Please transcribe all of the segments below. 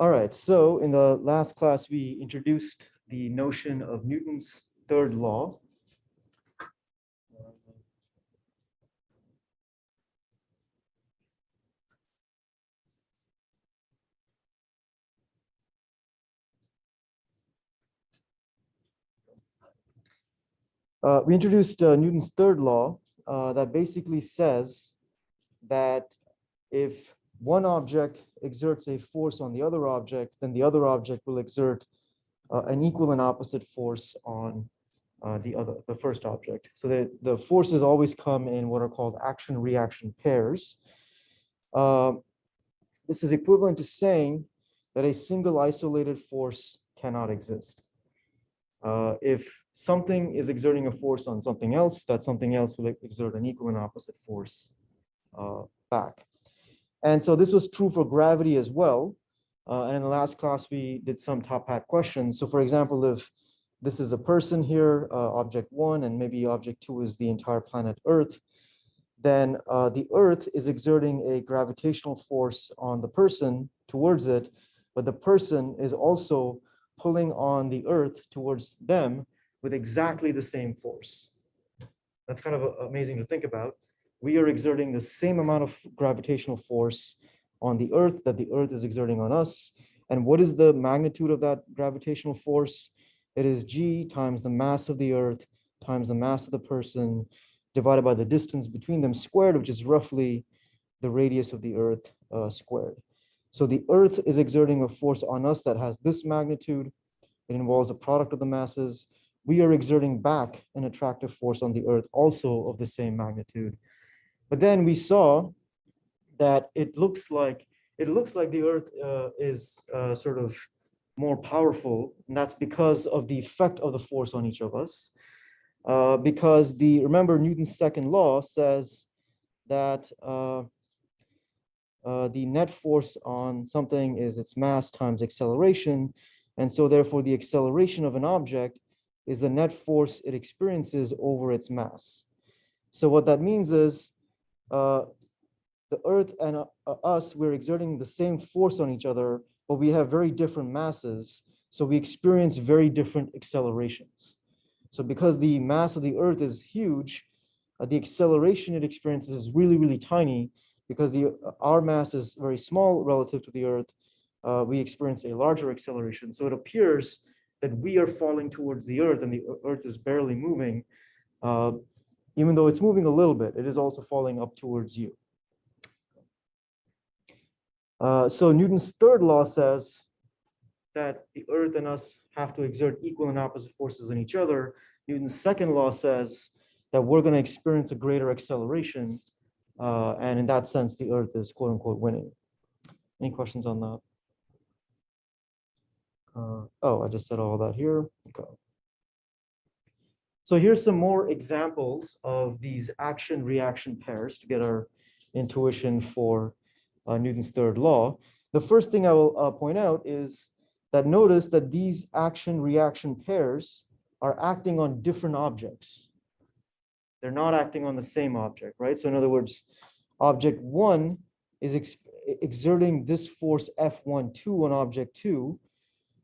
All right, so in the last class, we introduced the notion of Newton's third law. We introduced Newton's third law that basically says that if one object exerts a force on the other object, then the other object will exert an equal and opposite force on the first object. So the forces always come in what are called action-reaction pairs. This is equivalent to saying that a single isolated force cannot exist. If something is exerting a force on something else, that something else will exert an equal and opposite force back. And so this was true for gravity as well. And in the last class, we did some top hat questions. So for example, if this is a person here, object 1, and maybe object 2 is the entire planet Earth, then the Earth is exerting a gravitational force on the person towards it, but the person is also pulling on the Earth towards them with exactly the same force. That's kind of amazing to think about. We are exerting the same amount of gravitational force on the Earth that the Earth is exerting on us. And what is the magnitude of that gravitational force? It is g times the mass of the Earth times the mass of the person divided by the distance between them squared, which is roughly the radius of the Earth squared. So the Earth is exerting a force on us that has this magnitude. It involves a product of the masses. We are exerting back an attractive force on the Earth also of the same magnitude. But then we saw that it looks like the Earth is sort of more powerful, and that's because of the effect of the force on each of us. Because remember Newton's second law says that the net force on something is its mass times acceleration, and so therefore the acceleration of an object is the net force it experiences over its mass. So what that means is the Earth and us, we're exerting the same force on each other, but we have very different masses, so we experience very different accelerations. So because the mass of the Earth is huge, the acceleration it experiences is really, really tiny. Because our mass is very small relative to the Earth, we experience a larger acceleration. So it appears that we are falling towards the Earth and the Earth is barely moving. Even though it's moving a little bit, it is also falling up towards you. So Newton's third law says that the Earth and us have to exert equal and opposite forces on each other. Newton's second law says that we're going to experience a greater acceleration. And in that sense, the Earth is quote unquote winning. Any questions on that? Oh, I just said all that here. Okay. So here's some more examples of these action-reaction pairs to get our intuition for Newton's third law. The first thing I will point out is that notice that these action-reaction pairs are acting on different objects. They're not acting on the same object, right? So in other words, object 1 is exerting this force F12 on object 2,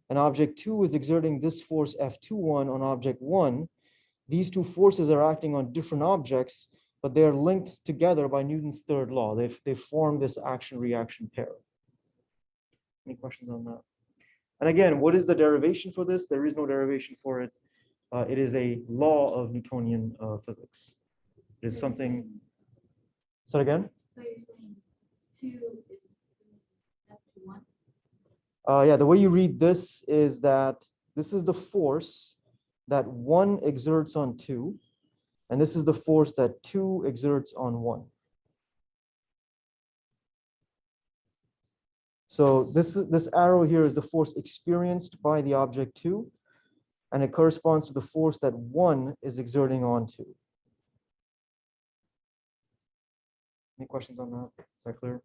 and object 2 is exerting this force F21 on object 1. These two forces are acting on different objects, but they're linked together by Newton's third law. They form this action-reaction pair. Any questions on that? And again, what is the derivation for this? There is no derivation for it. It is a law of Newtonian physics. It is something. Say it again. So you're saying 2 is F1? Yeah, the way you read this is that this is the force that 1 exerts on 2, and this is the force that 2 exerts on 1. So this arrow here is the force experienced by the object 2, and it corresponds to the force that 1 is exerting on 2. Any questions on that? Is that clear?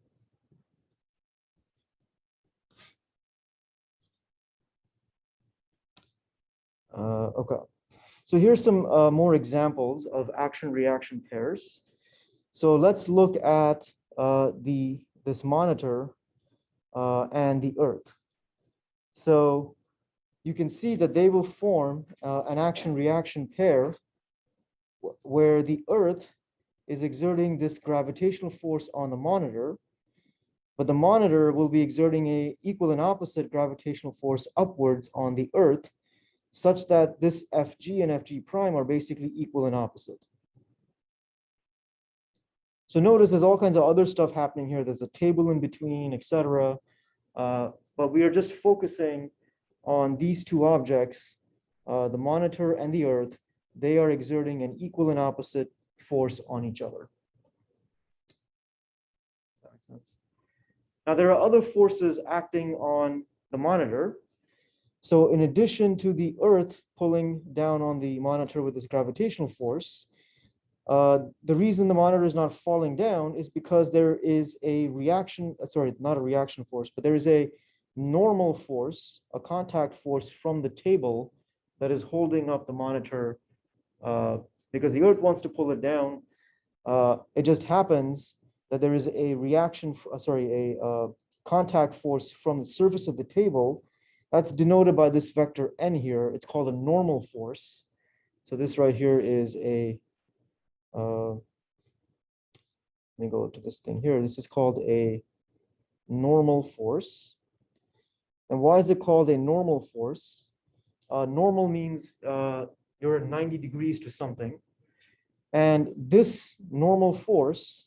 Okay. So here's some more examples of action-reaction pairs. So let's look at this monitor and the Earth. So you can see that they will form an action-reaction pair where the Earth is exerting this gravitational force on the monitor, but the monitor will be exerting a equal and opposite gravitational force upwards on the Earth, such that this Fg and Fg prime are basically equal and opposite. So notice there's all kinds of other stuff happening here. There's a table in between, etc. But we are just focusing on these two objects, the monitor and the Earth. They are exerting an equal and opposite force on each other. Does that make sense? Now, there are other forces acting on the monitor. So in addition to the Earth pulling down on the monitor with this gravitational force, the reason the monitor is not falling down is because there is a reaction, sorry, not a reaction force, but there is a normal force, a contact force from the table that is holding up the monitor because the Earth wants to pull it down. It just happens that there is a reaction, a contact force from the surface of the table that's denoted by this vector n here. It's called a normal force. So this right here is a, let me go to this thing here. This is called a normal force. And why is it called a normal force? Normal means you're at 90 degrees to something. And this normal force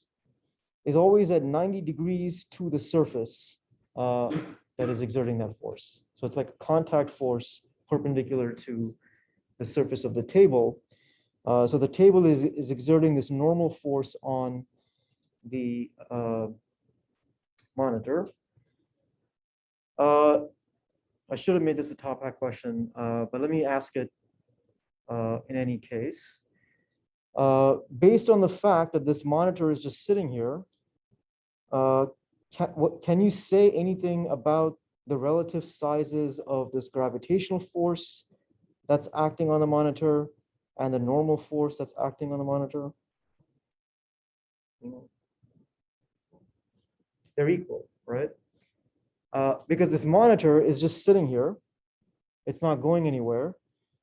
is always at 90 degrees to the surface that is exerting that force. So it's like a contact force perpendicular to the surface of the table. So the table is exerting this normal force on the monitor. I should have made this a top hat question, but let me ask it in any case. Based on the fact that this monitor is just sitting here, can you say anything about the relative sizes of this gravitational force that's acting on the monitor and the normal force that's acting on the monitor? They're equal, right? Because this monitor is just sitting here. It's not going anywhere,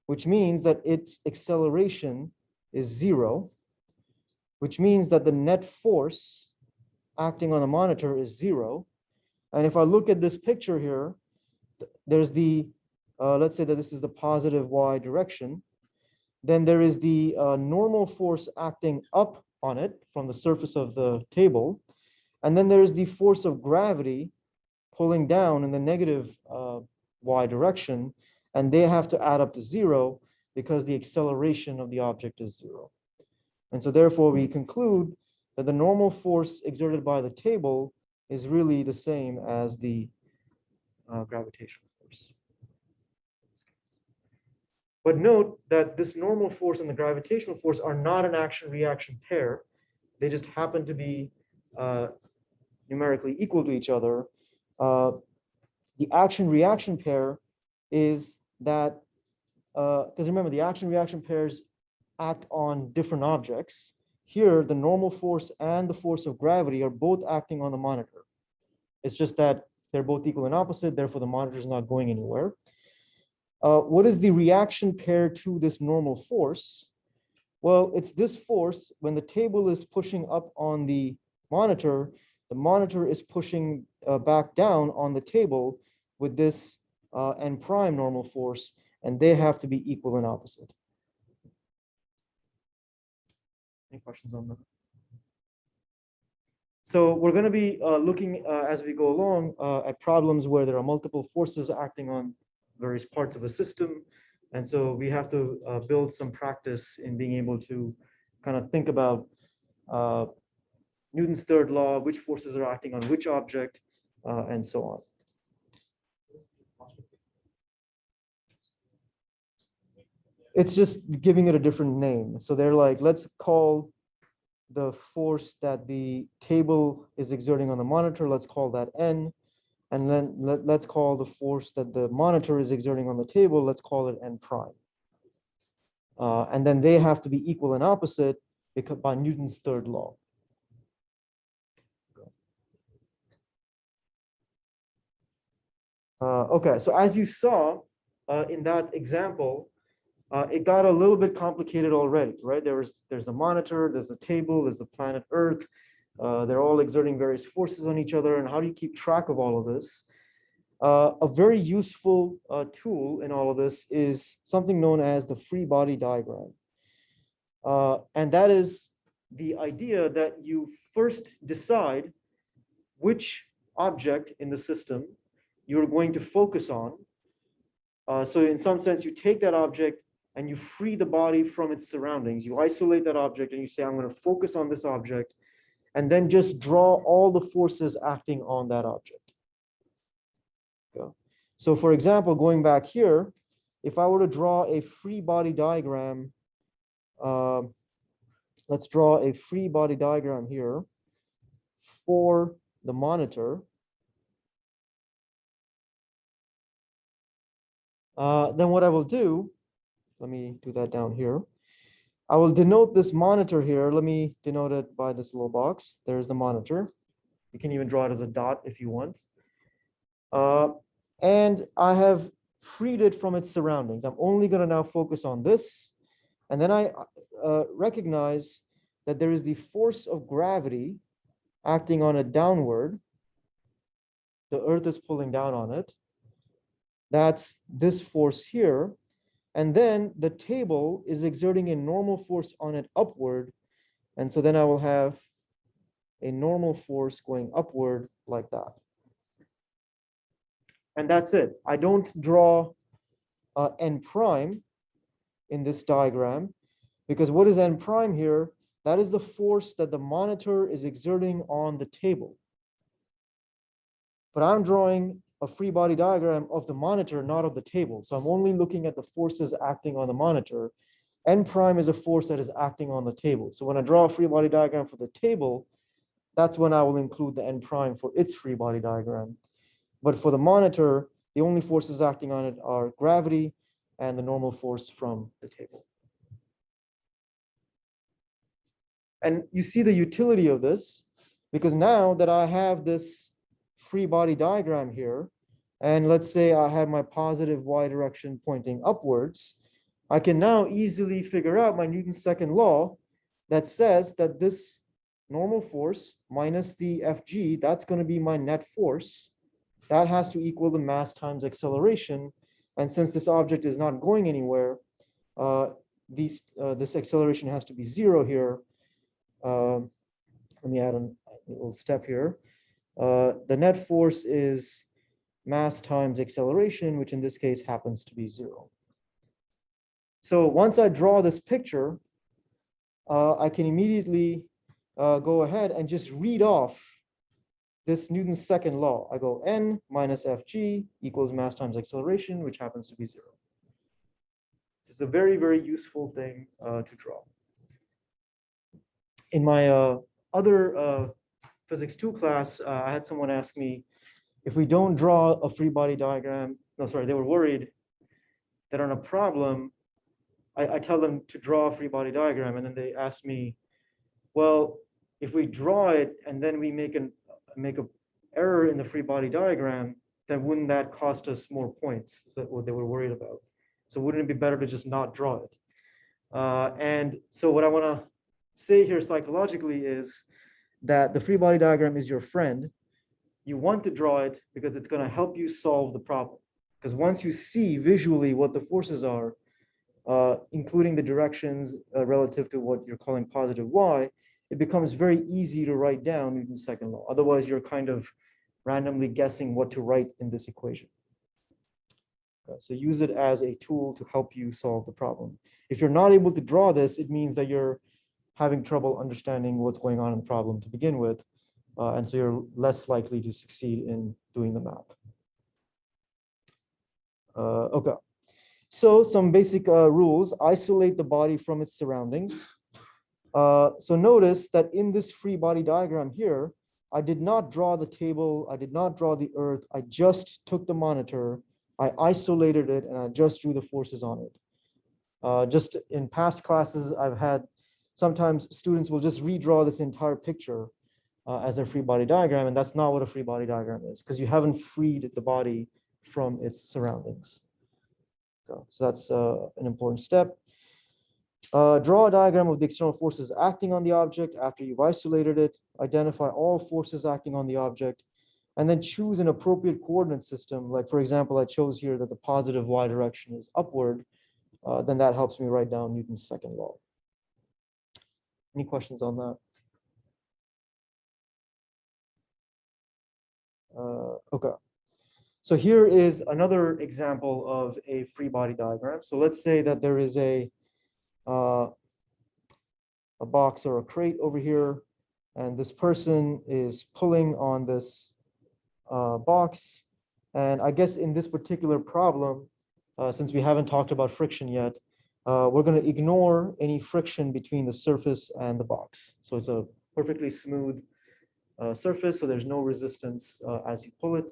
which means that its acceleration is 0, which means that the net force acting on the monitor is 0. And if I look at this picture here, there's the, let's say that this is the positive y direction, then there is the normal force acting up on it from the surface of the table. And then there's the force of gravity pulling down in the negative y direction, and they have to add up to 0 because the acceleration of the object is 0. And so therefore we conclude that the normal force exerted by the table is really the same as the gravitational force. But note that this normal force and the gravitational force are not an action-reaction pair. They just happen to be numerically equal to each other. The action-reaction pair is that, because remember, the action-reaction pairs act on different objects. Here, the normal force and the force of gravity are both acting on the monitor. It's just that they're both equal and opposite, therefore the monitor is not going anywhere. What is the reaction pair to this normal force? Well, it's this force. When the table is pushing up on the monitor is pushing back down on the table with this n prime normal force, and they have to be equal and opposite. Any questions on that? So we're going to be looking as we go along at problems where there are multiple forces acting on various parts of a system. And so we have to build some practice in being able to kind of think about Newton's third law, which forces are acting on which object, and so on. It's just giving it a different name. So they're like, let's call the force that the table is exerting on the monitor, let's call that N. And then let's call the force that the monitor is exerting on the table, let's call it N prime. And then they have to be equal and opposite because by Newton's third law. Okay, so as you saw in that example, it got a little bit complicated already, right? There's a monitor, there's a table, there's the planet Earth. They're all exerting various forces on each other. And how do you keep track of all of this? A very useful tool in all of this is something known as the free body diagram. And that is the idea that you first decide which object in the system you're going to focus on. So in some sense, you take that object and you free the body from its surroundings. You isolate that object and you say, I'm going to focus on this object, and then just draw all the forces acting on that object. Okay. So for example, going back here, if I were to draw a free body diagram, let's draw a free body diagram here for the monitor. Then what I will do, let me do that down here. I will denote this monitor here. Let me denote it by this little box. There's the monitor. You can even draw it as a dot if you want. And I have freed it from its surroundings. I'm only going to now focus on this. And then I recognize that there is the force of gravity acting on it downward. The Earth is pulling down on it. That's this force here. And then the table is exerting a normal force on it upward. And so then I will have a normal force going upward like that. And that's it. I don't draw n prime in this diagram, because what is n prime here? That is the force that the monitor is exerting on the table. But I'm drawing a free body diagram of the monitor, not of the table. So I'm only looking at the forces acting on the monitor. N prime is a force that is acting on the table. So when I draw a free body diagram for the table, that's when I will include the n prime for its free body diagram. But for the monitor, the only forces acting on it are gravity and the normal force from the table. And you see the utility of this, because now that I have this free body diagram here, and let's say I have my positive y direction pointing upwards, I can now easily figure out my Newton's second law that says that this normal force minus the Fg, that's going to be my net force. That has to equal the mass times acceleration. And since this object is not going anywhere, this acceleration has to be 0 here. Let me add a little step here. The net force is mass times acceleration, which in this case happens to be 0. So once I draw this picture, I can immediately go ahead and just read off this Newton's second law. I go n minus Fg equals mass times acceleration, which happens to be 0. It's a very, very useful thing to draw. In my other Physics 2 class, I had someone ask me, if we don't draw a free body diagram, no, sorry, they were worried that on a problem, I tell them to draw a free body diagram, and then they ask me, well, if we draw it and then we make an error in the free body diagram, then wouldn't that cost us more points? Is that what they were worried about? So wouldn't it be better to just not draw it? And so what I want to say here psychologically is that the free body diagram is your friend. You want to draw it because it's going to help you solve the problem. Because once you see visually what the forces are, including the directions relative to what you're calling positive y, it becomes very easy to write down Newton's second law. Otherwise, you're kind of randomly guessing what to write in this equation. So use it as a tool to help you solve the problem. If you're not able to draw this, it means that you're having trouble understanding what's going on in the problem to begin with. And so you're less likely to succeed in doing the math. Okay. So some basic rules: isolate the body from its surroundings. So notice that in this free body diagram here, I did not draw the table, I did not draw the Earth, I just took the monitor, I isolated it, and I just drew the forces on it. Just in past classes, I've had sometimes students will just redraw this entire picture as a free body diagram, and that's not what a free body diagram is, because you haven't freed the body from its surroundings. So that's an important step. Draw a diagram of the external forces acting on the object after you've isolated it. Identify all forces acting on the object, and then choose an appropriate coordinate system. Like, for example, I chose here that the positive y direction is upward. Then that helps me write down Newton's second law. Any questions on that? Okay. So here is another example of a free body diagram. So let's say that there is a box or a crate over here, and this person is pulling on this box. And I guess in this particular problem, since we haven't talked about friction yet, we're going to ignore any friction between the surface and the box. So it's a perfectly smooth surface, so there's no resistance as you pull it.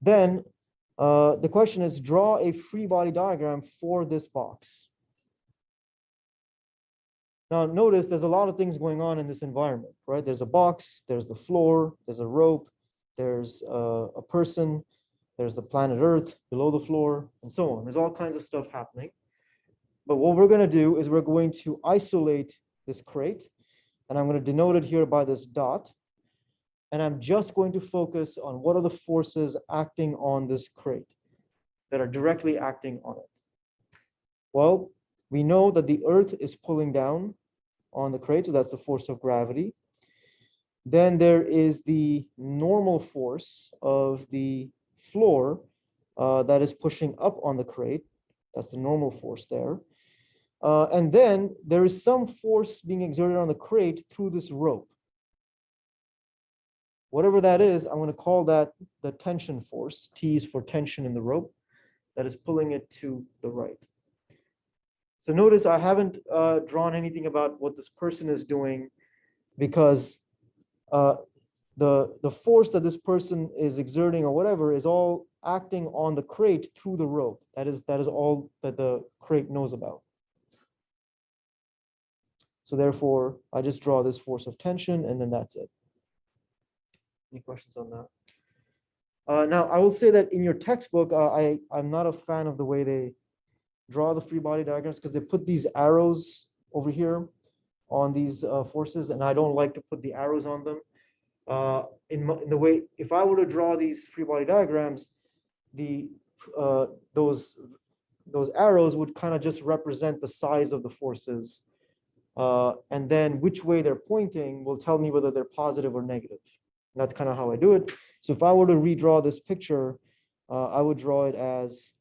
Then the question is, draw a free body diagram for this box. Now notice there's a lot of things going on in this environment, right? There's a box, there's the floor, there's a rope, there's a person, there's the planet Earth below the floor, and so on. There's all kinds of stuff happening. But what we're going to do is we're going to isolate this crate, and I'm going to denote it here by this dot. And I'm just going to focus on what are the forces acting on this crate that are directly acting on it. Well, we know that the Earth is pulling down on the crate, so that's the force of gravity. Then there is the normal force of the floor that is pushing up on the crate. That's the normal force there. And then there is some force being exerted on the crate through this rope. Whatever that is, I'm going to call that the tension force. T is for tension in the rope that is pulling it to the right. So notice I haven't drawn anything about what this person is doing, because the force that this person is exerting or whatever is all acting on the crate through the rope. That is all that the crate knows about. So therefore, I just draw this force of tension, and then that's it. Any questions on that? Now, I will say that in your textbook, I'm not a fan of the way they draw the free body diagrams, because they put these arrows over here on these forces, and I don't like to put the arrows on them. In the way, if I were to draw these free body diagrams, those arrows would kind of just represent the size of the forces, and then which way they're pointing will tell me whether they're positive or negative. And that's kind of how I do it. So if I were to redraw this picture, I would draw it as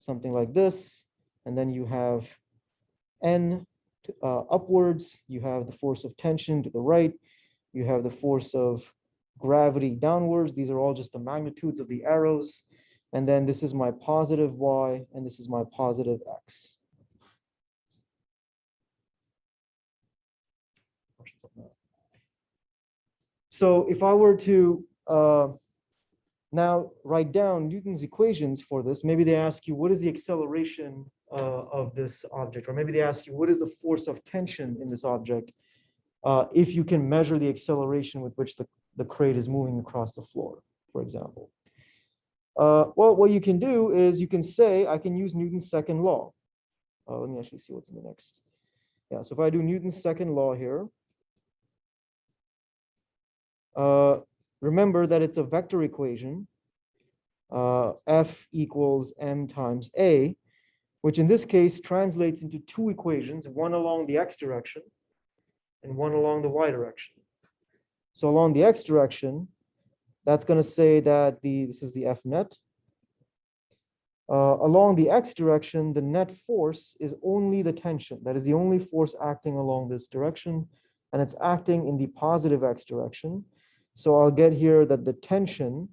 something like this. And then you have N upwards, you have the force of tension to the right, you have the force of gravity downwards. These are all just the magnitudes of the arrows. And then this is my positive Y, and this is my positive X. So if I were to now write down Newton's equations for this, maybe they ask you, what is the acceleration of this object? Or maybe they ask you, what is the force of tension in this object? If you can measure the acceleration with which the crate is moving across the floor, for example. Well, what you can do is you can say, I can use Newton's second law. Let me actually see what's in the next. Yeah, so if I do Newton's second law here, remember that it's a vector equation, F equals m times a, which in this case translates into two equations, one along the x direction and one along the y direction. So along the x direction, that's going to say that this is the F net. Along the x direction, the net force is only the tension. That is the only force acting along this direction, and it's acting in the positive x direction. So I'll get here that the tension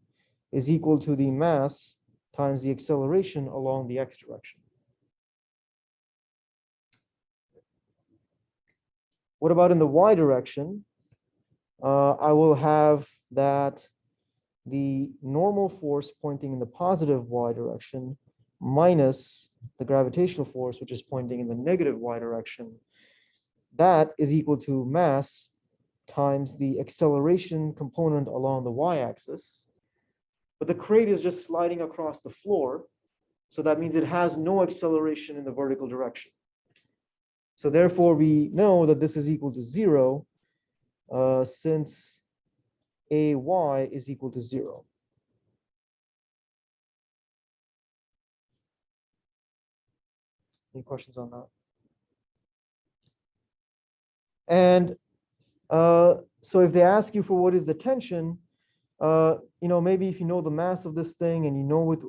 is equal to the mass times the acceleration along the x direction. What about in the y direction? I will have that the normal force pointing in the positive y direction minus the gravitational force, which is pointing in the negative y direction, that is equal to mass times the acceleration component along the y-axis but the crate is just sliding across the floor. So that means it has no acceleration in the vertical direction. So therefore, we know that this is equal to 0 since AY is equal to 0. Any questions on that? And so if they ask you for what is the tension, maybe if you know the mass of this thing and you know with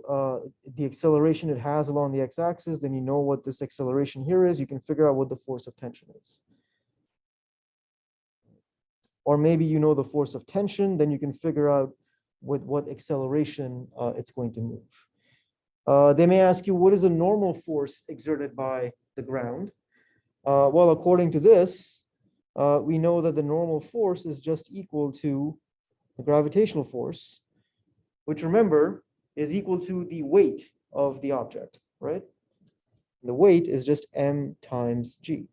the acceleration it has along the x-axis, then you know what this acceleration here is, you can figure out what the force of tension is. Or maybe you know the force of tension, then you can figure out with what acceleration it's going to move. They may ask you, what is the normal force exerted by the ground? Well, according to this, we know that the normal force is just equal to the gravitational force, which remember is equal to the weight of the object, right? The weight is just m times g.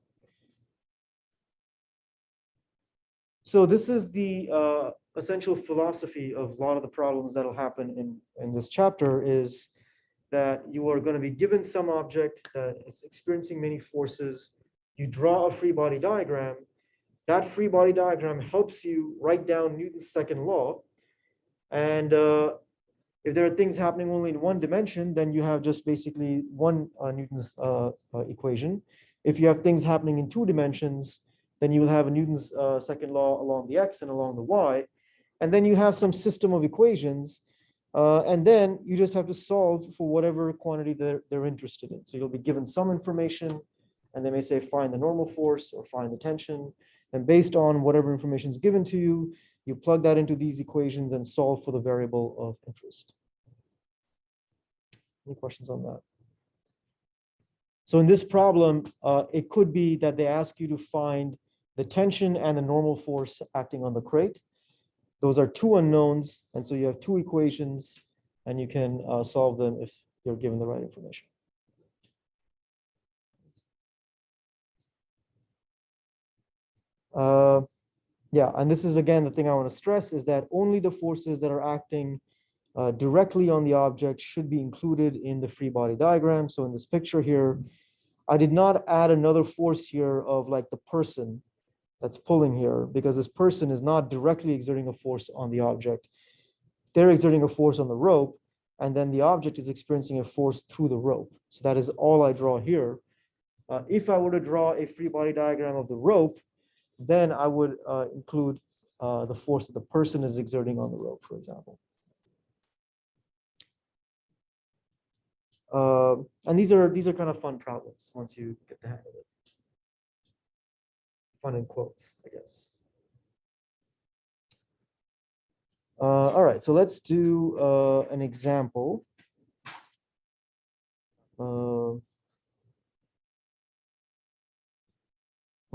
So this is the essential philosophy of a lot of the problems that'll happen in this chapter, is that you are going to be given some object that it's experiencing many forces. You draw a free body diagram. That free body diagram helps you write down Newton's second law. And if there are things happening only in one dimension, then you have just basically one Newton's equation. If you have things happening in two dimensions, then you will have a Newton's second law along the x and along the y. And then you have some system of equations. And then you just have to solve for whatever quantity they're interested in. So you'll be given some information, and they may say, find the normal force or find the tension. And based on whatever information is given to you, you plug that into these equations and solve for the variable of interest. Any questions on that? So in this problem, it could be that they ask you to find the tension and the normal force acting on the crate. Those are two unknowns, and so you have two equations, and you can solve them if you're given the right information. Yeah, and this is again the thing I want to stress, is that only the forces that are acting directly on the object should be included in the free body diagram. So in this picture here, I did not add another force here of like the person that's pulling here, because this person is not directly exerting a force on the object. They're exerting a force on the rope, and then the object is experiencing a force through the rope. So that is all I draw here. If I were to draw a free body diagram of the rope, then I would include the force that the person is exerting on the rope, for example. And these are kind of fun problems once you get the hang of it. Fun in quotes, I guess. All right, so let's do an example. One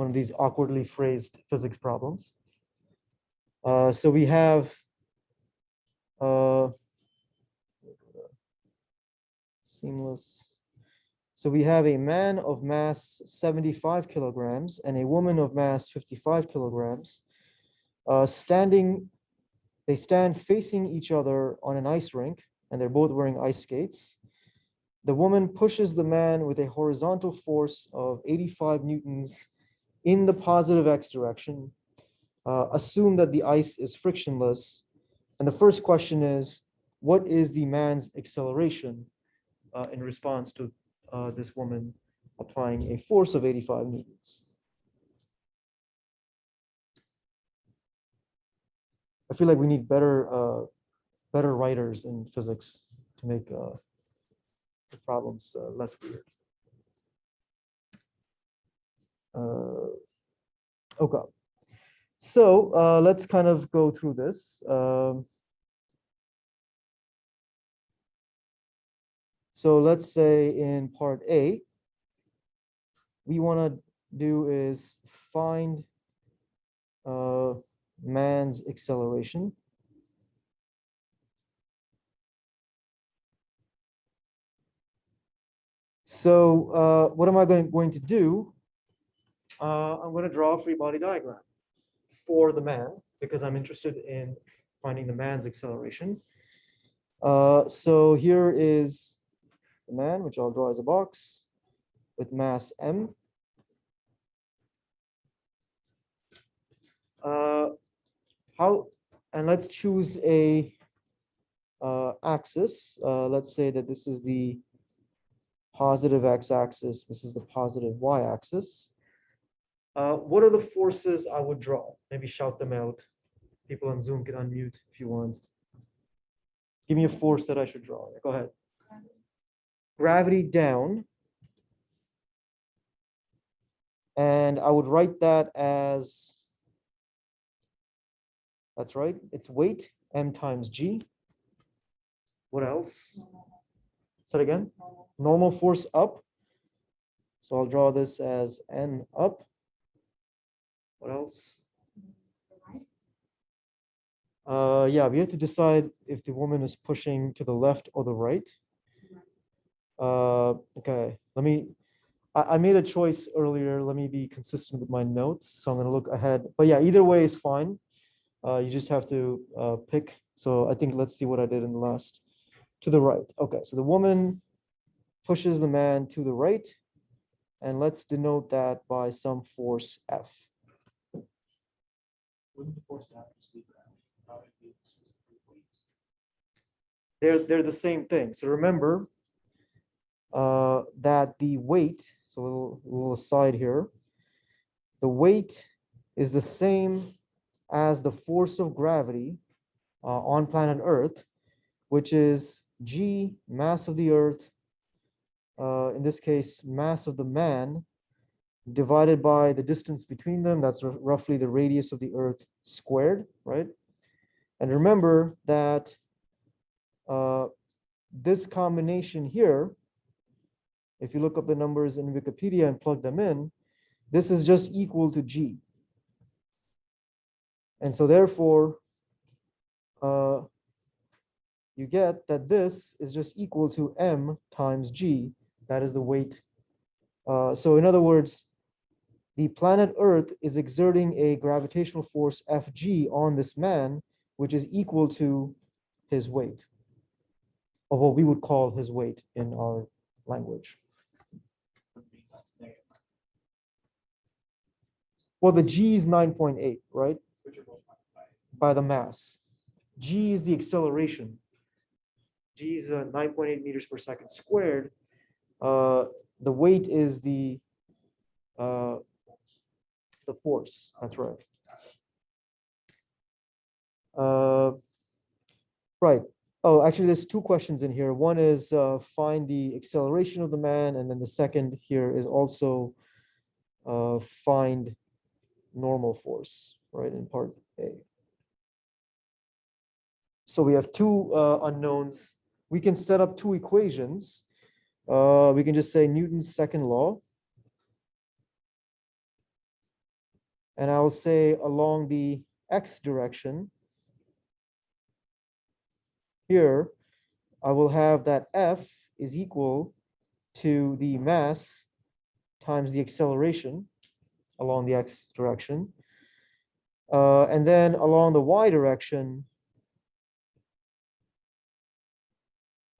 of these awkwardly phrased physics problems. So we have seamless. So we have a man of mass 75 kilograms and a woman of mass 55 kilograms they stand facing each other on an ice rink, and they're both wearing ice skates. The woman pushes the man with a horizontal force of 85 newtons in the positive x direction. Assume that the ice is frictionless. And the first question is, what is the man's acceleration in response to this woman applying a force of 85 newtons? I feel like we need better writers in physics to make the problems less weird. Okay, so let's kind of go through this. So let's say in part A, we want to do is find man's acceleration. So what am I going to do? I'm going to draw a free body diagram for the man, because I'm interested in finding the man's acceleration. So here is the man, which I'll draw as a box with mass M. And let's choose a axis. Let's say that this is the positive x-axis, this is the positive y-axis. What are the forces I would draw? Maybe shout them out. People on Zoom can unmute if you want. Give me a force that I should draw. Go ahead. Gravity down. And I would write that as, that's right, it's weight, m times g. What else? Say it again. Normal force up. So I'll draw this as n up. What else? Yeah, we have to decide if the woman is pushing to the left or the right. Okay, I made a choice earlier. Let me be consistent with my notes. So I'm going to look ahead. But yeah, either way is fine. You just have to pick. So I think let's see what I did in the last. To the right. Okay, so the woman pushes the man to the right. And let's denote that by some force F. Wouldn't the force F just be gravity? How would it be specific weight? They're the same thing. So remember that the weight, so a little aside here, the weight is the same as the force of gravity on planet Earth, which is G, mass of the Earth, in this case, mass of the man, divided by the distance between them. That's roughly the radius of the Earth squared, right? And remember that this combination here, if you look up the numbers in Wikipedia and plug them in, this is just equal to G. And so therefore, you get that this is just equal to M times G. That is the weight. So in other words, the planet Earth is exerting a gravitational force Fg on this man, which is equal to his weight, or what we would call his weight in our language. Well, the G is 9.8, right? By the mass. G is the acceleration. G is 9.8 meters per second squared. The weight is the force. That's right. Right. Oh, actually, there's two questions in here. One is find the acceleration of the man, and then the second here is also find normal force, right, in part A. So we have two unknowns. We can set up two equations. We can just say Newton's second law. And I will say along the x direction, here, I will have that F is equal to the mass times the acceleration along the x direction. And then along the y direction,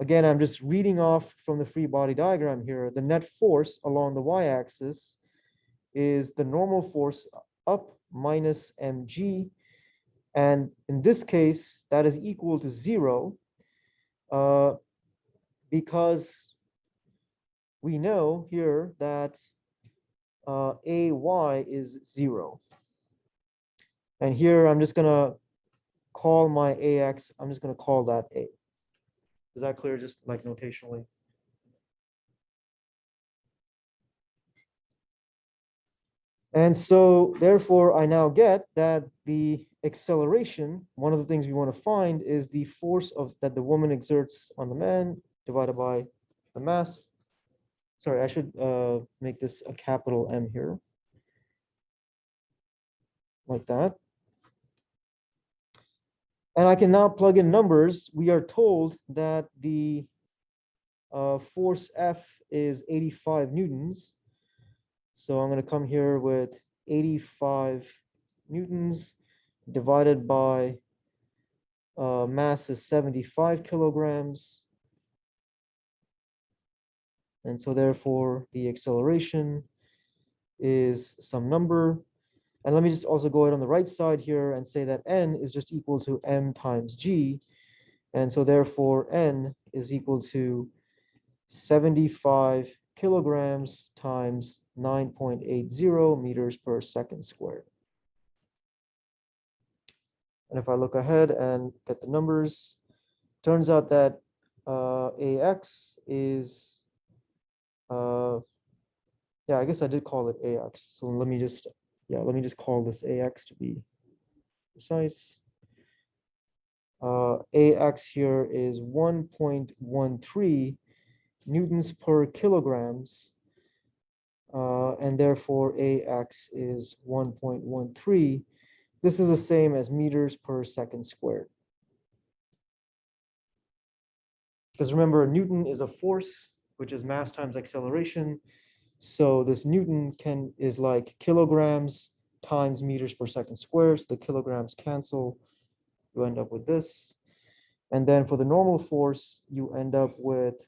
again, I'm just reading off from the free body diagram here. The net force along the y-axis is the normal force up minus mg. And in this case, that is equal to 0 because we know here that ay is 0. And here I'm just going to call my ax, I'm just going to call that a. Is that clear, just like notationally? And so therefore, I now get that the acceleration, one of the things we want to find is the force that the woman exerts on the man divided by the mass. Sorry, I should make this a capital M here, like that. And I can now plug in numbers. We are told that the force F is 85 newtons. So I'm going to come here with 85 newtons divided by mass is 75 kilograms. And so therefore the acceleration is some number. And let me just also go ahead on the right side here and say that n is just equal to m times g. And so therefore n is equal to 75 kilograms times 9.80 meters per second squared. And if I look ahead and get the numbers, turns out that AX is, yeah, I guess I did call it AX. So let me just call this AX to be precise. AX here is 1.13 newtons per kilograms, and therefore AX is 1.13. This is the same as meters per second squared. Because remember, Newton is a force, which is mass times acceleration. So this Newton is like kilograms times meters per second squared. So the kilograms cancel. You end up with this. And then for the normal force, you end up with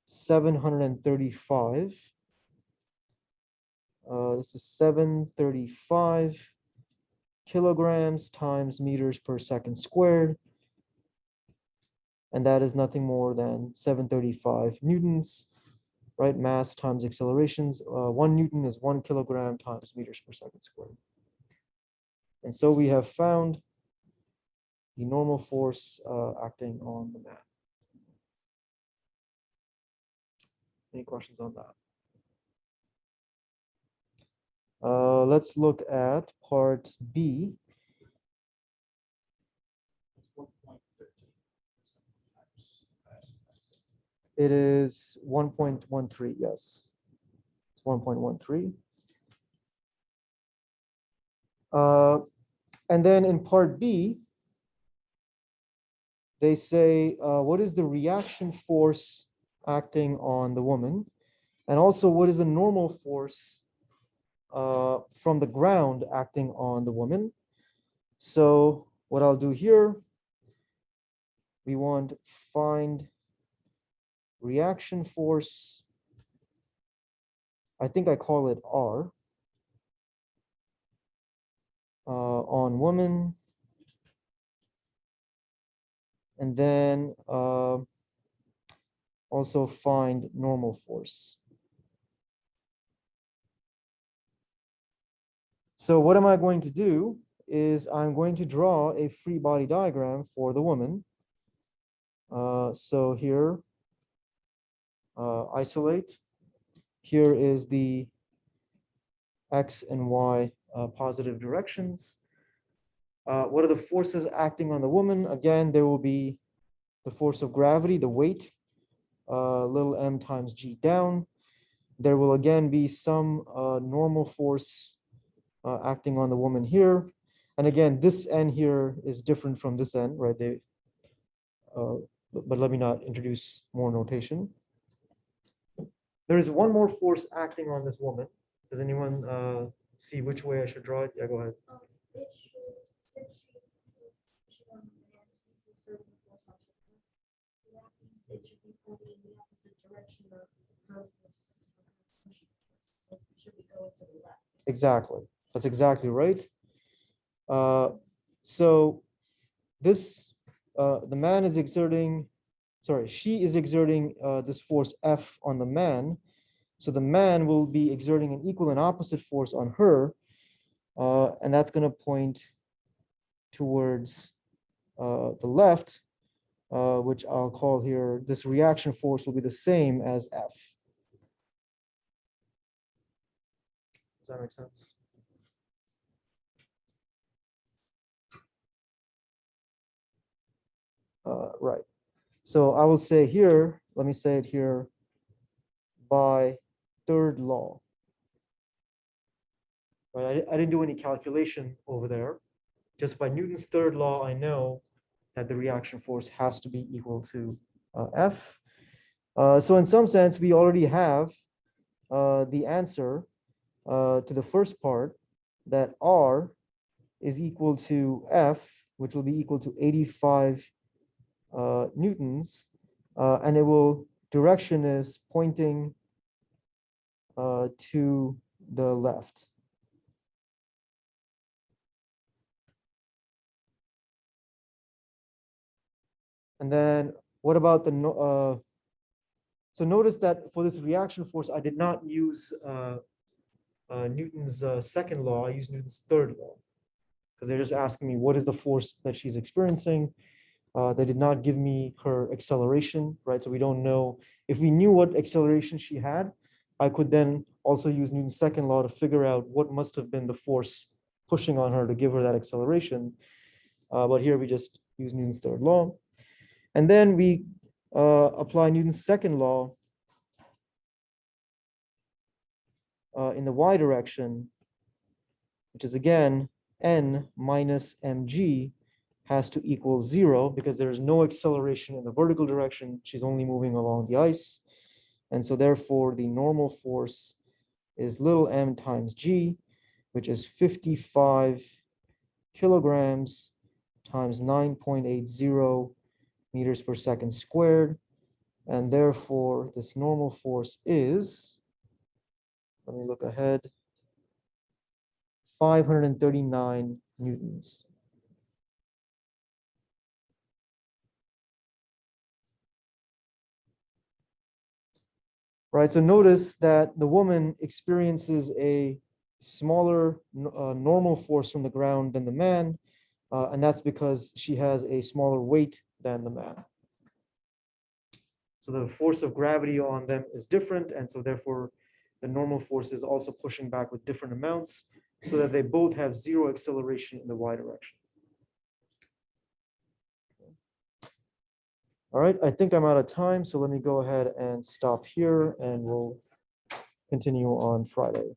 735. This is 735 kilograms times meters per second squared. And that is nothing more than 735 newtons, right? Mass times accelerations. 1 Newton is 1 kilogram times meters per second squared. And so we have found the normal force acting on the man. Any questions on that? Let's look at part B. It is 1.13, yes. It's 1.13. And then in part B, they say, what is the reaction force acting on the woman? And also, what is the normal force from the ground acting on the woman? So what I'll do here, we want find reaction force. I think I call it R on woman. And then also find normal force. So what am I going to do is I'm going to draw a free body diagram for the woman. So here, isolate. Here is the X and Y positive directions. What are the forces acting on the woman? Again, there will be the force of gravity, the weight, little m times g down. There will again be some normal force acting on the woman here. And again, this n here is different from this n, right? But let me not introduce more notation. There is one more force acting on this woman. Does anyone see which way I should draw it? Yeah, go ahead. It should, since she's on the man, he's exerting force on her. So that means it should be pointing in the opposite direction of her force. So it should be going to the left. Exactly. That's exactly right. So this, the man is exerting, sorry, she is exerting this force F on the man. So the man will be exerting an equal and opposite force on her. And that's going to point towards the left, which I'll call here, this reaction force will be the same as F. Does that make sense? Right. So I will say here, let me say it here, by third law. Right, I didn't do any calculation over there. Just by Newton's third law, I know that the reaction force has to be equal to F. So in some sense, we already have the answer to the first part, that R is equal to F, which will be equal to 85 newtons, and direction is pointing to the left. And then what about so notice that for this reaction force, I did not use Newton's second law, I used Newton's third law. Because they're just asking me what is the force that she's experiencing. They did not give me her acceleration, right? So we don't know. If we knew what acceleration she had, I could then also use Newton's second law to figure out what must have been the force pushing on her to give her that acceleration. But here we just use Newton's third law. And then we apply Newton's second law in the y direction, which is again n minus mg has to equal 0 because there is no acceleration in the vertical direction. She's only moving along the ice. And so therefore the normal force is little m times g, which is 55 kilograms times 9.80 meters per second squared. And therefore this normal force is, let me look ahead, 539 newtons. Right, so notice that the woman experiences a smaller normal force from the ground than the man, and that's because she has a smaller weight than the man. So the force of gravity on them is different, and so therefore the normal force is also pushing back with different amounts so that they both have 0 acceleration in the y direction. All right, I think I'm out of time, so let me go ahead and stop here and we'll continue on Friday.